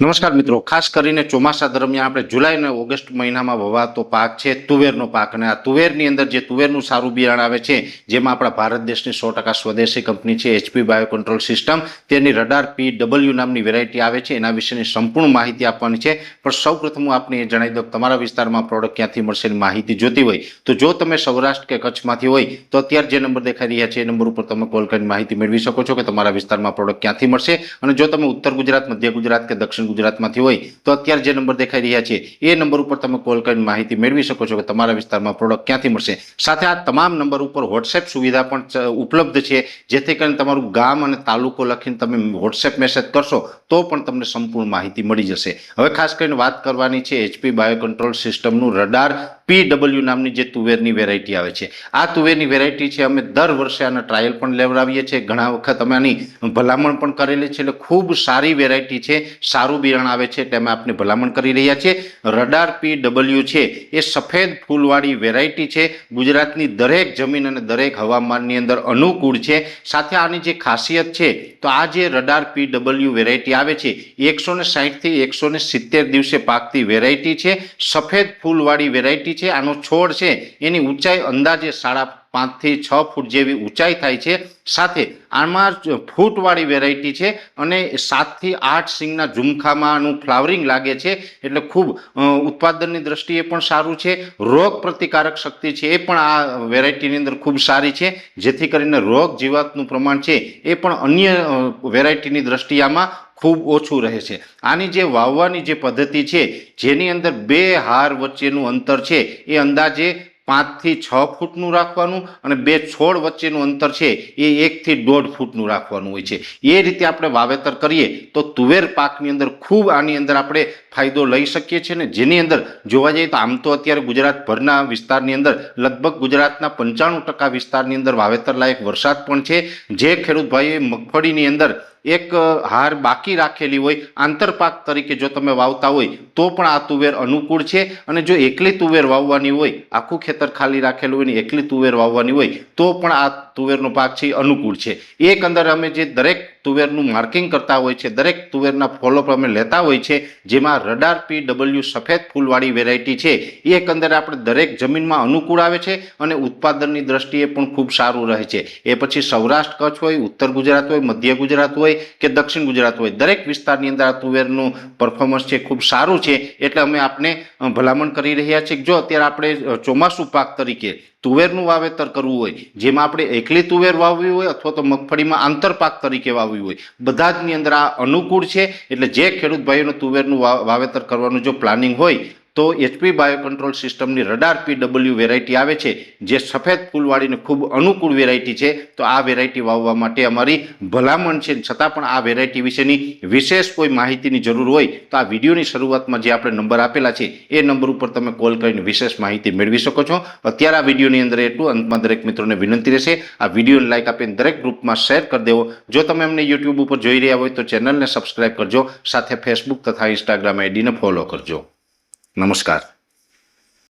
નમસ્કાર મિત્રો, ખાસ કરીને ચોમાસા દરમિયાન આપણે જુલાઈ અને ઓગસ્ટ મહિનામાં વવાતો પાક છે તુવેરનો પાક, અને આ તુવેરની અંદર જે તુવેરનું સારું બિયારણ આવે છે જેમાં આપણા ભારત દેશની 100% સ્વદેશી કંપની છે HP બાયો કંટ્રોલ સિસ્ટમ, તેની રડાર PW નામની વેરાયટી આવે છે, એના વિશેની સંપૂર્ણ માહિતી આપવાની છે। પણ સૌપ્રથમ હું આપને એ જણાવી દઉં કે તમારા વિસ્તારમાં પ્રોડક્ટ ક્યાંથી મળશે એની માહિતી જોતી હોય તો જો તમે સૌરાષ્ટ્ર કે કચ્છમાંથી હોય તો અત્યારે જે નંબર દેખાઈ રહ્યા છે એ નંબર ઉપર તમે કોલ કરીને માહિતી મેળવી શકો છો કે તમારા વિસ્તારમાં પ્રોડક્ટ ક્યાંથી મળશે। અને જો તમે ઉત્તર ગુજરાત, મધ્ય ગુજરાત કે દક્ષિણ ગુજરાતમાંથી હોય તો અત્યારે જે નંબર દેખાઈ રહ્યા છે એ નંબર ઉપર તમે કોલ કરીને માહિતી મેળવી શકો છો કે તમારા વિસ્તારમાં પ્રોડક્ટ ક્યાંથી મળશે। સાથે આ તમામ નંબર ઉપર વોટ્સએપ સુવિધા પણ ઉપલબ્ધ છે, જેથી કરીને તમારું ગામ અને તાલુકો લખીને તમે વોટ્સએપ મેસેજ કરશો તો પણ તમને સંપૂર્ણ માહિતી મળી જશે। હવે ખાસ કરીને વાત કરવાની છે HP બાયો કંટ્રોલ સિસ્ટમનું રડાર PW નામની જે તુવેરની વેરાયટી આવે છે। આ તુવેરની વેરાયટી છે અમે દર વર્ષે આના ટ્રાયલ પણ લેવડાવીએ છીએ, ઘણા વખત અમે આની ભલામણ પણ કરેલી છે, એટલે ખૂબ સારી વેરાયટી છે, સારું બિયારણ આવે છે એટલે અમે આપને ભલામણ કરી રહ્યા છીએ। રડાર PW છે એ સફેદ ફૂલવાળી વેરાયટી છે, ગુજરાતની દરેક જમીન અને દરેક હવામાનની અંદર અનુકૂળ છે। સાથે આની જે ખાસિયત છે તો આ જે રડાર PW વેરાયટી આવે છે 160 થી 170 દિવસે પાકતી વેરાયટી છે, સફેદ ફૂલવાળી વેરાયટી છે। આનો છોડ છે એની ઊંચાઈ અંદાજે 5.5 થી 6 ફૂટ જેવી ઊંચાઈ થાય છે। સાથે આમાં ફૂટવાળી વેરાયટી છે અને 7 થી 8 સિંગના ઝુમખામાં આનું ફ્લાવરિંગ લાગે છે, એટલે ખૂબ ઉત્પાદનની દ્રષ્ટિએ પણ સારું છે। રોગ પ્રતિકારક શક્તિ છે એ પણ આ વેરાયટીની અંદર ખૂબ સારી છે, જેથી કરીને રોગ જીવાતનું પ્રમાણ છે એ પણ અન્ય વેરાયટીની દ્રષ્ટિએ આમાં ખૂબ ઓછું રહે છે। આની જે વાવવાની જે પદ્ધતિ છે જેની અંદર બે હાર વચ્ચેનું અંતર છે એ અંદાજે 5 થી 6 ફૂટનું રાખવાનું અને બે છોડ વચ્ચેનું અંતર છે એ 1 થી 1.5 ફૂટનું રાખવાનું હોય છે। એ રીતે આપણે વાવેતર કરીએ તો તુવેર પાકની અંદર ખૂબ આની અંદર આપણે ફાયદો લઈ શકીએ છીએ ને, જેની અંદર જોવા જઈએ તો આમ તો અત્યારે ગુજરાતભરના વિસ્તારની અંદર લગભગ ગુજરાતના 95% વિસ્તારની અંદર વાવેતર લાયક વરસાદ પણ છે। જે ખેડૂત ભાઈઓએ મગફળીની અંદર એક હાર બાકી રાખેલી હોય આંતરપાક તરીકે જો તમે વાવતા હોય તો પણ આ તુવેર અનુકૂળ છે। અને જો એકલી તુવેર વાવવાની હોય, આખું ખેતર ખાલી રાખેલું હોય ને એકલી તુવેર વાવવાની હોય તો પણ આ તુવેરનો પાક છે અનુકૂળ છે। એક અંદર અમે જે દરેક તુવેરનું માર્કિંગ કરતા હોય છે, દરેક તુવેરના ફોલોઅપ અમે લેતા હોય છે, જેમાં રડાર PW સફેદ ફૂલવાળી વેરાયટી છે એ એકંદરે આપણે દરેક જમીનમાં અનુકૂળ આવે છે અને ઉત્પાદનની દ્રષ્ટિએ પણ ખૂબ સારું રહે છે। એ પછી સૌરાષ્ટ્ર કચ્છ હોય, ઉત્તર ગુજરાત હોય, મધ્ય ગુજરાત હોય કે દક્ષિણ ગુજરાત હોય, દરેક વિસ્તારની અંદર આ તુવેરનું પરફોર્મન્સ છે ખૂબ સારું છે, એટલે અમે આપને ભલામણ કરી રહ્યા છીએ કે જો અત્યારે આપણે ચોમાસું પાક તરીકે તુવેરનું વાવેતર કરવું હોય, જેમાં આપણે એકલી તુવેર વાવવી હોય અથવા તો મગફળીમાં આંતરપાક તરીકે વાવવી હોય, બધા જની અંદર આ અનુકૂળ છે। એટલે જે ખેડૂત ભાઈઓને તુવેરનું વાવેતર કરવાનું જો પ્લાનિંગ હોય તો HP બાયો કંટ્રોલ સિસ્ટમની રડાર PW વેરાયટી આવે છે જે સફેદ ફૂલવાળીને ખૂબ અનુકૂળ વેરાયટી છે, તો આ વેરાયટી વાવવા માટે અમારી ભલામણ છે। છતાં પણ આ વેરાયટી વિશેની વિશેષ કોઈ માહિતીની જરૂર હોય તો આ વિડીયોની શરૂઆતમાં જે આપણે નંબર આપેલા છે એ નંબર ઉપર તમે કોલ કરીને વિશેષ માહિતી મેળવી શકો છો। અત્યારે આ વિડીયોની અંદર એટલું, અંતમાં દરેક મિત્રોને વિનંતી રહેશે આ વિડીયોને લાઈક આપીને દરેક ગ્રુપમાં શેર કરી દેવો। જો તમે અમને યુટ્યુબ ઉપર જોઈ રહ્યા હોય તો ચેનલને સબસ્ક્રાઈબ કરજો, સાથે ફેસબુક તથા ઇન્સ્ટાગ્રામ આઈડીને ફોલો કરજો। નમસ્કાર।